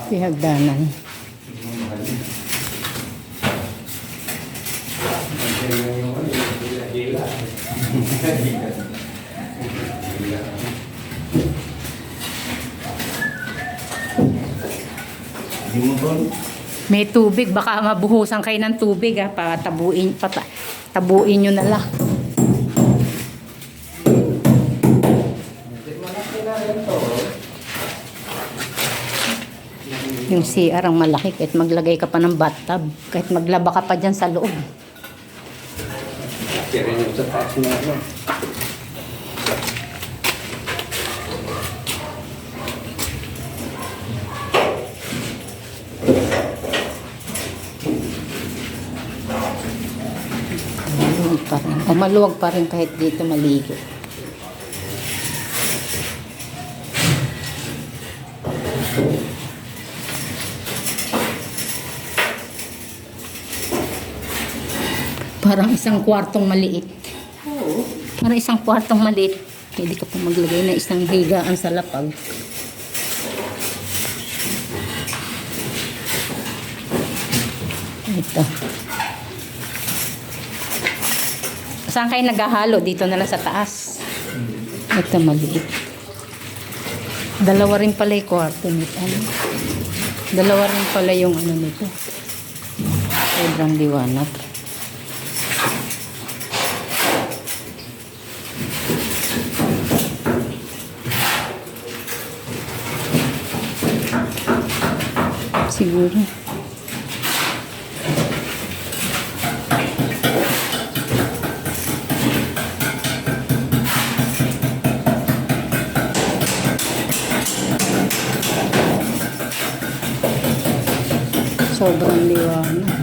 Di hagdanan. May tubig, baka mabuhusan kayo ng tubig ha, tabuin nyo na lang. Yung CR ang malaki, kahit maglagay ka pa ng bathtub, kahit maglaba ka pa dyan sa loob. Kaya rin yung sa taas na ano. Maluwag pa rin. O maluwag pa rin kahit dito maligo. Parang isang kwartong maliit. Oo. Parang isang kwartong maliit. Pwede ka pa maglagay na isang higaan sa lapag. Ito. Saan kayo naghahalo? Dito na lang sa taas. Ito maliit. Dalawa rin pala yung kwarto nito. Dalawa rin pala yung ano nito. Sobrang liwanag. Siguro. Sobrang liwanag.